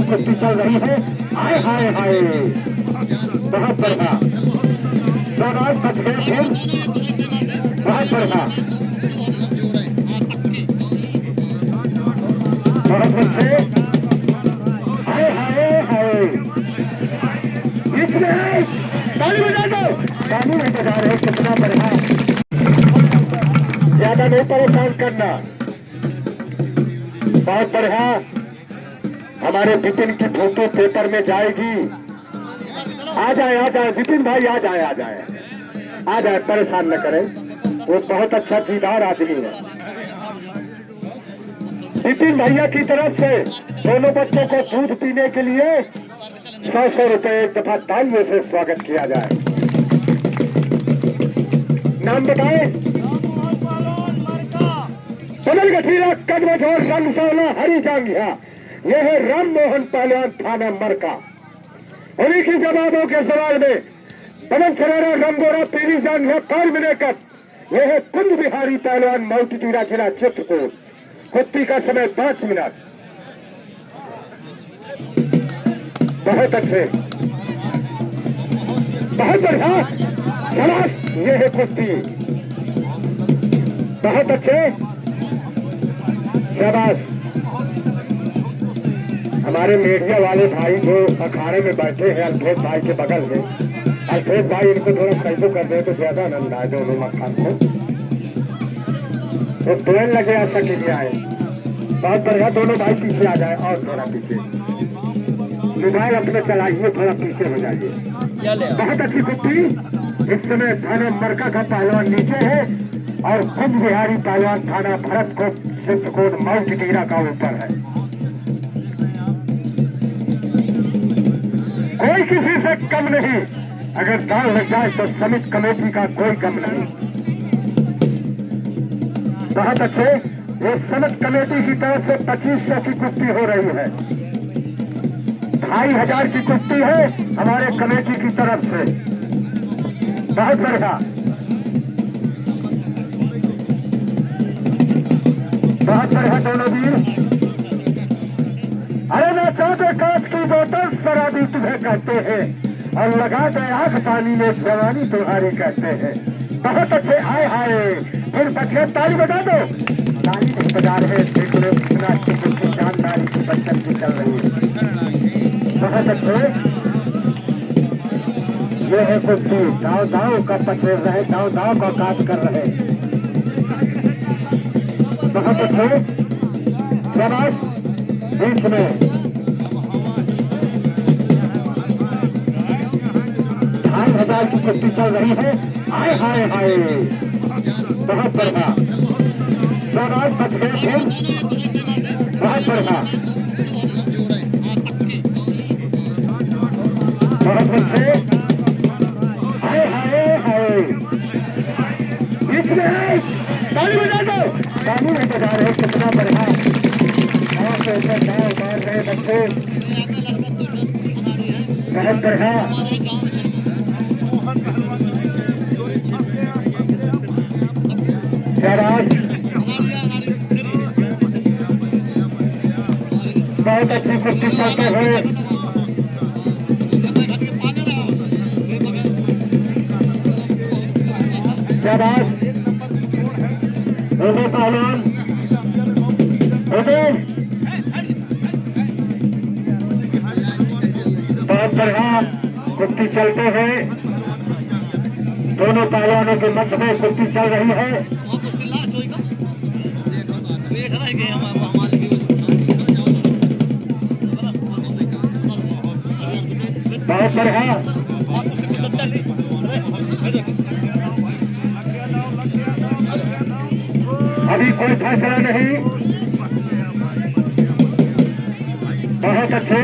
कुश्ती चल रही है। हाय हाय हाय, बहुत बढ़िया, शाबाश, बच गए थे, बहुत बढ़िया, बहुत अच्छे। हाय हाय हाय, बीच में है, ताली बजा दो, ताली नहीं बजा रहे, कितना बढ़िया, ज्यादा नहीं परेशान करना, बहुत बढ़िया। हमारे विपिन की फोटो पेपर में जाएगी। आ जाए विपिन भाई, आ जाए, परेशान न करें, वो बहुत अच्छा दीदार आदमी है। विपिन भैया की तरफ से दोनों बच्चों को दूध पीने के लिए 100 रुपए एक दफा तालियों से स्वागत किया जाए। नाम बताए? बदल गठीला, कदमझोर, रंग सावला, हरी जांघिया, यह है राम मोहन पहलवान, थाना मरका। उन्हीं की जवाबों के सवाल में पवन सरारा, रंगोरा, पीली जांघिया, पैर में लेकर यह है कुंज बिहारी पहलवान, मऊटीटीरा जिला चित्रकूट। कुश्ती का समय 5 मिनट। बहुत अच्छे, बहुत बढ़िया, शाबाश, यह है कुश्ती, बहुत अच्छे, शाबाश। हमारे मीडिया वाले भाई जो अखाड़े में बैठे हैं अल्फेज भाई के बगल में, अल्फेज भाई इनको थोड़ा सहयोग कर दे तो ज्यादा आनंद आए दोनों मक्खन को। तो ट्रेन लगे ऐसा के लिए आए, बहुत बढ़िया। दोनों भाई पीछे आ जाए और थोड़ा पीछे, मोबाइल अपने चलाइए, थोड़ा पीछे हो जाइए। बहुत अच्छी कुश्ती। इस समय थाना मरका का पहलवान नीचे है और कुंज बिहारी पहलवान थाना भरतकोट चित्रकूट मऊटीटीरा का ऊपर है। कोई किसी से कम नहीं, अगर दाल लग जाए तो समिति कमेटी का कोई कम नहीं। बहुत अच्छे, ये समिति कमेटी की तरफ से 2500 की कुश्ती हो रही है, 2500 की कुश्ती है हमारे कमेटी की तरफ से। बहुत बढ़िया, बहुत बढ़िया दोनों वीर। अरे ना चाहते कांच की बोतल शराबी तुम्हें कहते हैं और लगा दे आंख पानी में जवानी तुम्हारी कहते हैं। बहुत अच्छे, हाय हाय, फिर बच गए, ताली बजा दो, ताली नहीं बजा रहे, देख लो कितना अच्छी कुश्ती शानदारी की बच्चन की चल रही है। बहुत अच्छे, ये है कुश्ती, दाव का पछेड़ रहे, दाव का काट कर रहे। बहुत अच्छे, शाबाश, बीच में 2500 की कुश्ती चल रही है। हाय हाय हाय, बहुत बढ़िया, शाबाश, बच गए थे, बहुत बढ़िया, बहुत अच्छे, हाय हाय हाय, बीच में है, ताली बजा दो, ताली नहीं बजा रहे, कितना बढ़िया, मार रहे बच्चे, बहुत बढ़िया, शाबाश, बहुत अच्छी कुश्ती चलते हुए। शाबाश, पहलवान, बहुत बढ़िया कुश्ती चलते हुए दोनों पहलवानों के मध्य में कुश्ती चल रही है। बहुत बढ़िया, अभी कोई फैसला नहीं। बहुत अच्छे,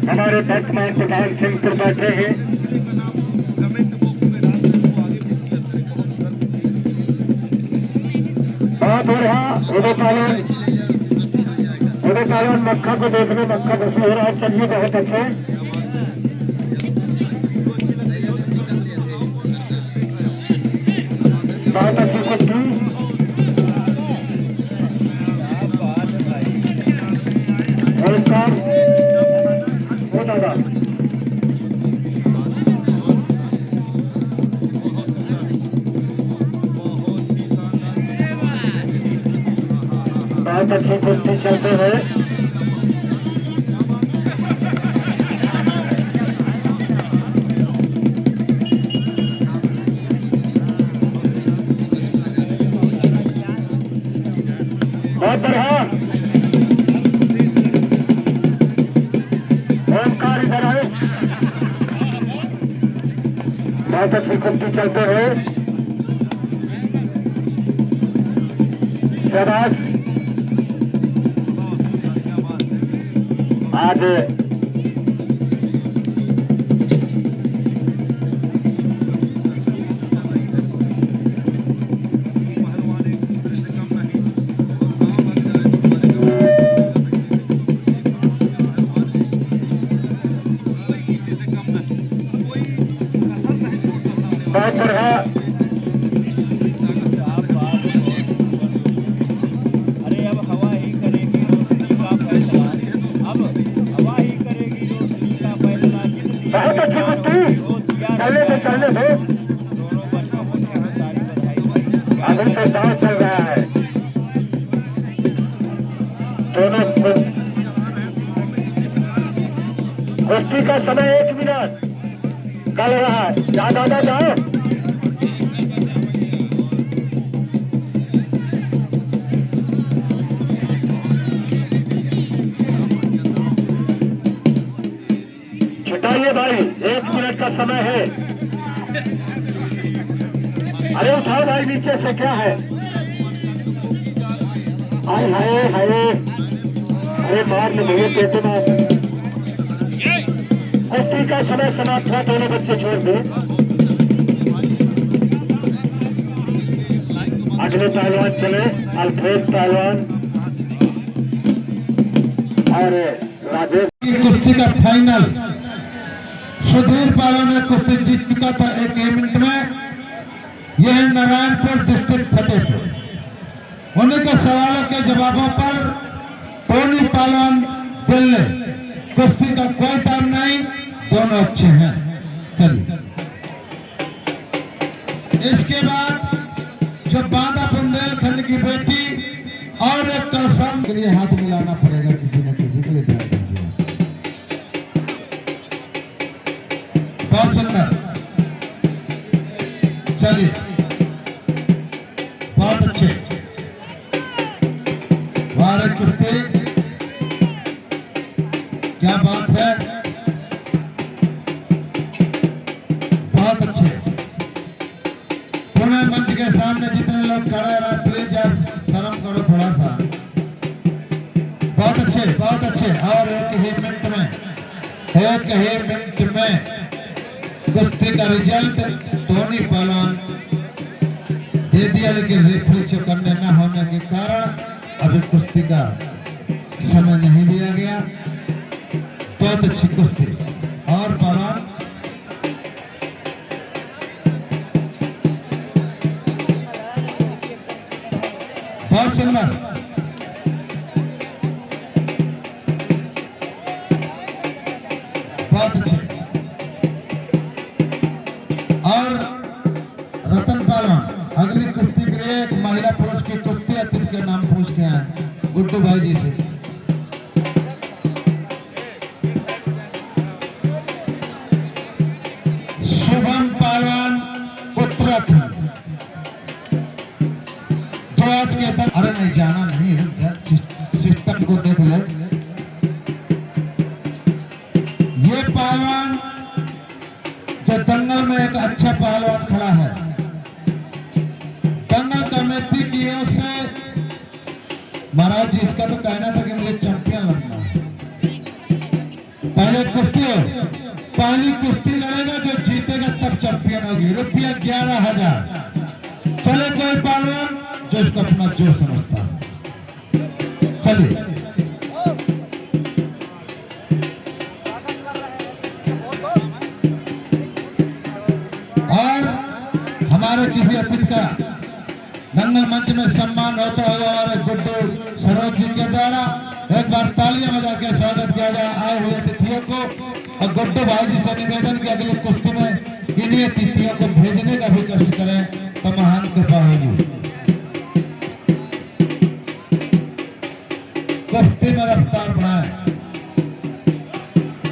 हमारे वर्तमान प्रधान सिंहपुर बैठे हैं। बहुत बढ़िया, उदय पहलवान मक्खा को देखने, मक्खा खुशी हो रहा है। चलिए, बहुत अच्छे, बहुत अच्छी कुश्ती, बहुत अच्छी कुश्ती चलते हुए बहुत बढ़िया। ओमकार इधर आए। बहुत अच्छी कुश्ती चलते हुए शाबाश। आज बहुत बढ़िया। अरे अब हवा ही करेगी रोशनी का फैसला, अब हवा ही करेगी रोशनी का फैसला। बहुत अच्छी कुश्ती चलने दो चलने दो। दोनों बच्चों को बहुत सारी बधाई। अभी तो दांव चल रहा है। दोनों कुश्ती का समय 1 मिनट चल रहा है। ज्यादा ना जाओ। छुटाइए भाई, 1 मिनट का समय है। अरे उठाओ भाई नीचे से। क्या है? हाय हाय हाय। अरे मार ले भैया पेटे में। कुश्ती का समय समाप्त हुआ। दोनों बच्चे छोड़ दे। अगले पहलवान चले। अल्फ्रेड पहलवान और राजेश। कुश्ती का फाइनल सुधीर पहलवान ने कुश्ती जीत चुका था 1 मिनट में। यह नारायणपुर डिस्ट्रिक्ट फतेहपुर। उन्हीं के सवालों के जवाबों पर टोनी पहलवान दिल्ली। कुश्ती का कोई टाइम नहीं, दोनों अच्छे हैं। चलिए इसके बाद जो बांदा बुंदेलखंड की बेटी और एक कसम के लिए हाथ मिलाना पड़ेगा किसी न किसी के लिए। ध्यान दीजिए। बहुत सुंदर। चलिए बहुत अच्छे। वारे कुश्ती क्या बात है। बहुत अच्छे। पुणे मंच के सामने जितने लोग खड़े रहे प्लीज शर्म करो थोड़ा सा। बहुत अच्छे बहुत अच्छे। और 1 ही मिनट में कुश्ती का रिजल्ट टोनी पहलवान दे दिया, लेकिन रेफरी चौकन्ने न होने के कारण अभी कुश्ती का समय नहीं लिया गया। बहुत अच्छी कुश्ती। और पहलवान बहुत सुंदर। बहुत अच्छे। और रतन पहलवान अगली कुश्ती के लिए एक महिला पुरुष की कुश्ती अतिथि के नाम पूछ के आए गुड्डू भाई जी से। शुभम पहलवान उत्तराखंड जो आज के तक। अरे नहीं जाना नहीं, सिस्टम को देख ले। ये पहलवान जो दंगल में एक अच्छा पहलवान खड़ा है, दंगल कमेटी की ओर से महाराज जी इसका तो कहना था कि मुझे चैंपियन लगना है। पहली कुश्ती लड़ेगा, जो जीतेगा तब चैंपियन होगी। रुपया 11,000। चले कोई पहलवान जो इसको अपना जो समझता है। चलिए और हमारे किसी अतिथि का दंगल मंच में सम्मान होता है हमारे गुड्डू सरोज जी के द्वारा। एक बार तालियां बजा के स्वागत किया जाए आए हुए अतिथियों को। और गुड्डू भाई जी से निवेदन की अगली कुश्ती में इन्हीं अतिथियों को भेजने का भी कष्ट करें तो महान कृपा होगी। कुश्ती में रफ्तार बढ़ाए।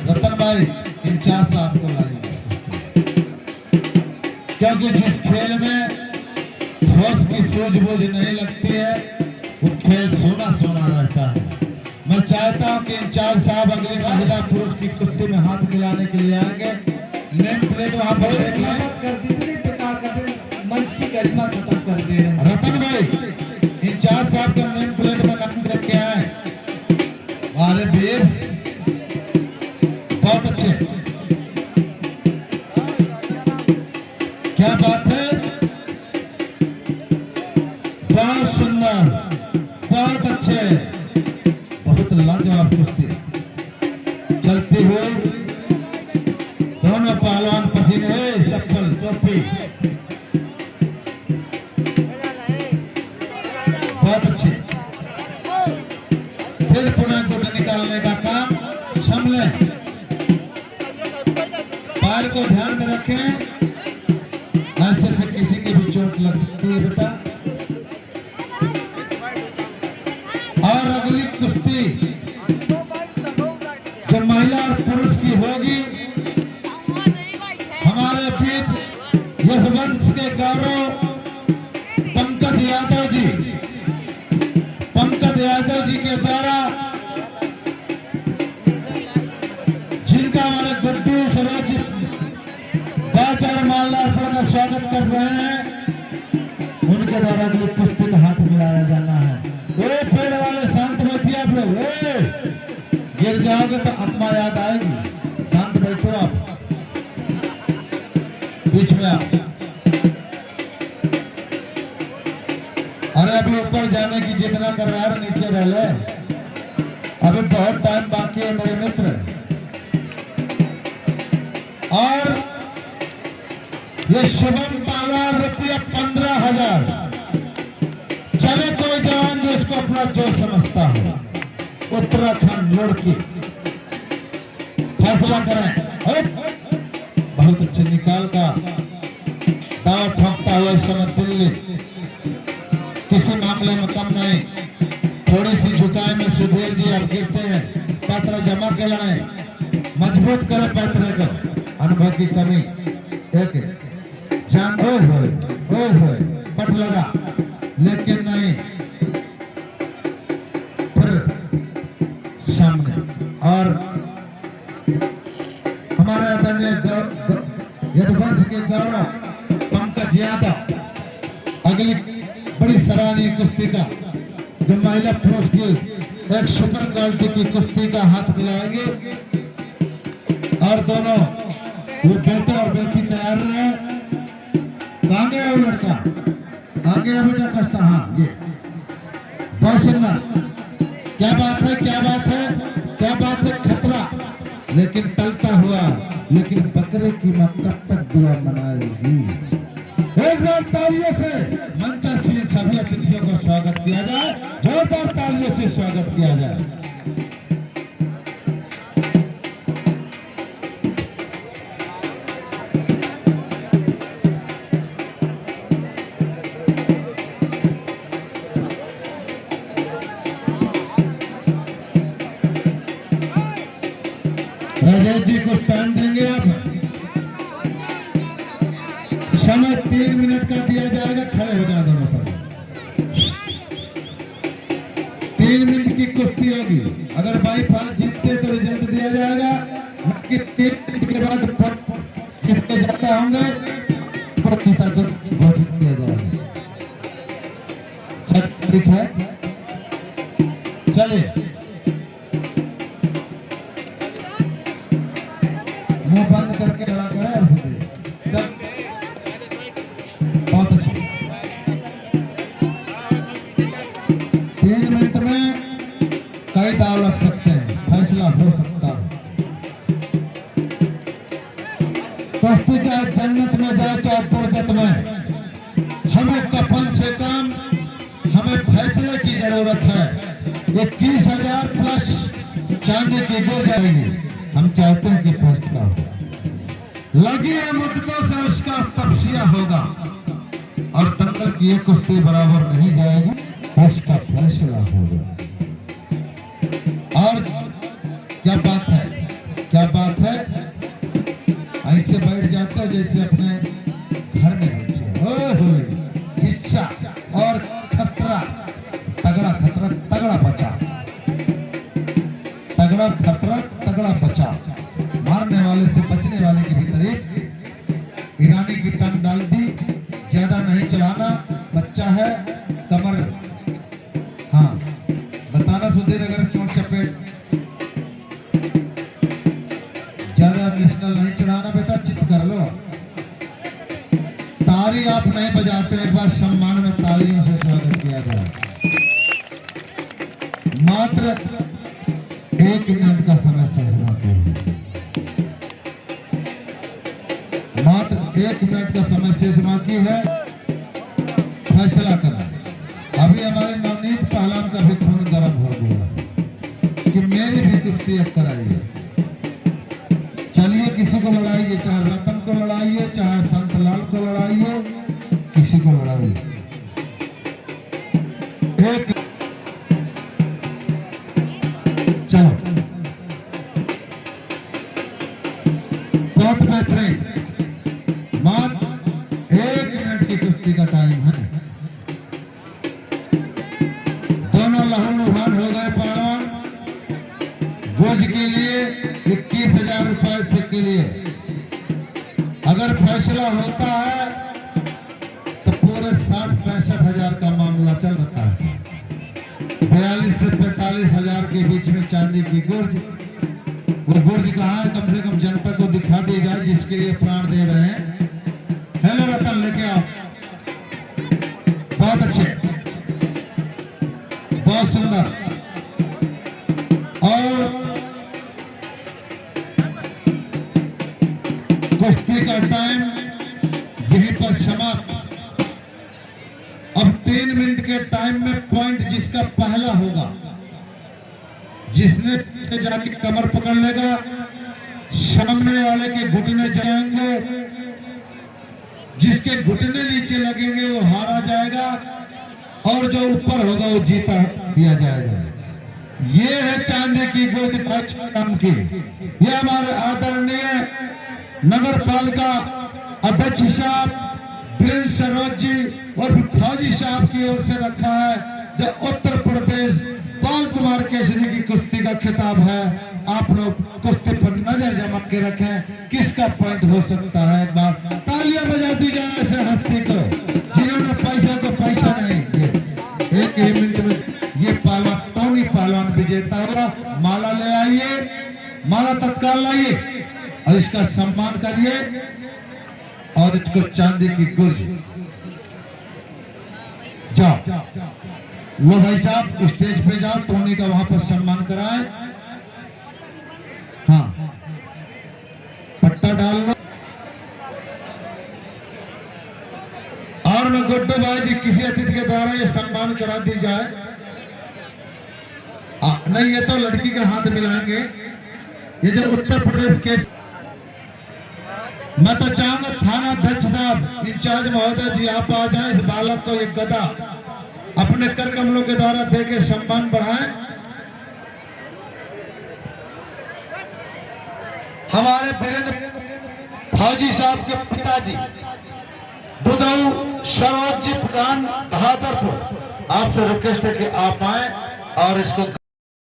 रतन भाई इंचार्ज साहब को लाइए, क्योंकि जिस खेल में ठोस की सूझबूझ नहीं लगती है वो खेल सोना सोना रहता है। मैं चाहता हूं कि इंचार्ज साहब अगली महिला पुरुष की कुश्ती में हाथ मिलाने के लिए आएंगे। नेम प्लेट वहां पर देख लें। कर दीजिए, बेकार कर दे, मंच की गरिमा खत्म कर दे रहे हैं। रतन भाई इंचार्ज साहब का नेम प्लेट में नाम देख के आए। अरे वीर बहुत अच्छे, क्या बात है, बहुत सुंदर, बहुत अच्छे, बहुत लाजवाब कुश्ती चलती हुई। दोनों पहलवान पसीने, चप्पल टोपी, बहुत अच्छे। फिर पुनः गुट निकालने का काम संभले, पैर को ध्यान में रखें, ऐसे से किसी की भी चोट लग सकती है बेटा। और अगली कुश्ती जो महिला और पुरुष की होगी, हमारे बीच यशवंश के गौरव पंकज यादव जी, पंकज यादव जी के द्वारा, जिनका हमारे गुड्डू सरोज बाचार मालदार का स्वागत कर रहे हैं, उनके द्वारा अगली कुश्ती का हाथ मिलाया जाना है। वो पेड़ वाले शांत बैठिए आप लोग, गिर जाओगे तो अम्मा याद आएगी। शांत बैठो आप, बीच में आप। अरे अभी ऊपर जाने की जितना कर रहा है नीचे रह ले, अभी बहुत टाइम बाकी है मेरे मित्र। और ये शुभम पहलवान रुपया 15,000। चले कोई जवान जो इसको अपना जोश समझता हो, उत्तराखंड लड़की, फैसला करें। बहुत अच्छे निकाल का दावा ठोकता हुआ इस समय दिल्ली किसी मामले में कम नहीं। थोड़ी सी झुकाए में सुधीर जी अब गिरते हैं, पैतरा जमा के लड़े, मजबूत करे पैतरे को, अनुभव की कमी एक जान होए पट लगा, लेकिन नहीं, फिर सामने। और हमारा आदरणीय यदुवंश के गौरव पंकज यादव अगली बड़ी सराहनीय कुश्ती का जो महिला पुरुष की एक सुपर क्वालिटी की कुश्ती का हाथ मिलाएंगे। और दोनों वो बेटे और बेटी तैयार रहे। कहाँ गया वो लड़का, आ गया बेटा कष्टा। हाँ ये बहुत सुंदर, क्या बात है, क्या बात है, क्या बात है। खतरा लेकिन टलता हुआ, लेकिन बकरे की मां कब तक दुआ मनाएगी। एक बार तालियों से मंचासीन सभी अतिथियों को स्वागत किया जाए, जोरदार तालियों से स्वागत किया जाए। राजेश जी कुछ टाइम देंगे आप? समय 3 मिनट का दिया जाएगा, खड़े हो जाए दोनों पर। 3 मिनट की कुश्ती होगी, अगर बाईपास जीतते तो रिजल्ट दिया जाएगा, कि 3 मिनट के बाद जिसके ज्यादा होंगे घोषित किया जाएगा। ठीक है, चलिए मुंह बंद करके लड़ा करें। बहुत अच्छा, 3 मिनट में कई दाव लग सकते हैं, फैसला हो सकता है। कुश्ती चाहे जन्नत में जाए चाहे दुर्जत में, हमें कफन से कम हमें फैसले की जरूरत है। 21,000 प्लस चांदी की गिर जाएगी, हम चाहते हैं कि फैसला हो। लगी है मुद्दों से उसका तपसिया होगा, और दंगल की ये कुश्ती बराबर नहीं जाएगी, उसका फैसला होगा। और क्या बात है, क्या बात है, ऐसे बैठ जाते हो जैसे अपने घर में बैठे हो। हिस्सा और खतरा, तगड़ा खतरा तगड़ा बचा, तगड़ा खतरा तगड़ा बचा। मारने वाले से बचने वाले की भी तारीफ। ईरानी की टंग डाल दी, ज्यादा नहीं चलाना, बच्चा है, कमर, हाँ बताना सुधीर, अगर चोट चपेट ज्यादा नेशनल नहीं चढ़ाना बेटा, चित कर लो। ताली आप नहीं बजाते, एक बार सम्मान में तालियों से स्वागत किया जाए। मात्र 1 मिनट का समय शेष बाकी है, मात्र 1 मिनट का समय शेष बाकी है, फैसला करा। अभी हमारे नवनीत पहलवान का भी खून गर्म हो गया कि मेरी भी कुश्ती अब कराइए। चलिए किसी को लड़ाइए, चाहे रतन को लड़ाइए, चाहे संतलाल को लड़ाइए, किसी को लड़ाइए। एक चलो, बहुत बेहतरीन, मात्र 1 मिनट की कुश्ती का टाइम है। दोनों लहूलुहान हो गए पहलवान। गोज के लिए 21,000 रुपए से के लिए अगर फैसला होता है तो पूरे 60-65 हजार का मामला चल रहा है। 42 से 45 हजार के बीच में चांदी की गुर्ज। वो गुर्ज कहाँ है, कम से कम जनता को दिखा दी जाए, जिसके लिए प्राण दे रहे हैं। हेलो रतन, लेके आओ। बहुत अच्छे, बहुत सुंदर। और कुश्ती का टाइम यहीं पर समाप्त। अब 3 मिनट के टाइम में पॉइंट जिसका पहला होगा, जिसने पीछे जाके कमर पकड़ लेगा, सामने वाले के घुटने जाएंगे, जिसके घुटने नीचे लगेंगे वो हारा जाएगा, और जो ऊपर होगा वो जीता दिया जाएगा। ये है चांदी की गोद नाम की। ये हमारे आदरणीय नगर पालिका अध्यक्ष साहब वीरेंद्र सरोज जी और फौजी साहब की ओर से रखा है, जो उत्तर प्रदेश बाल कुमार केसरी की कुश्ती का खिताब है। आप लोग कुश्ती पर नजर जमा के रखें, किसका पॉइंट हो सकता है। एक बार तालियां बजा दी जाए ऐसे हस्ती को जिन्होंने पैसा को पैसा नहीं दिए। 1 मिनट में ये पहलवान टोनी पहलवान विजेता हुआ। माला ले आइए, माला तत्काल लाइए और इसका सम्मान करिए, और इसको चांदी की गुर्ज। जाओ लो भाई साहब, स्टेज पे जाओ, टोनी का वहां पर सम्मान कराए। हाँ, पट्टा डाल लो। और मैं गुड्डू भाई जी, किसी अतिथि के द्वारा ये सम्मान करा दी जाए। नहीं, ये तो लड़की के हाथ मिलाएंगे। ये जो उत्तर प्रदेश के, मैं तो चाहूंगा थाना अध्यक्ष साहब, इंचार्ज महोदय जी, आप आ जाएं, इस बालक को एक गदा अपने कर कमलों के द्वारा देके सम्मान बढ़ाएं। हमारे वीरेंद्र फौजी साहब के पिताजी बुधऊ सरोज जी प्रधान बहादुरपुर, आपसे रिक्वेस्ट है कि आप आए और इसको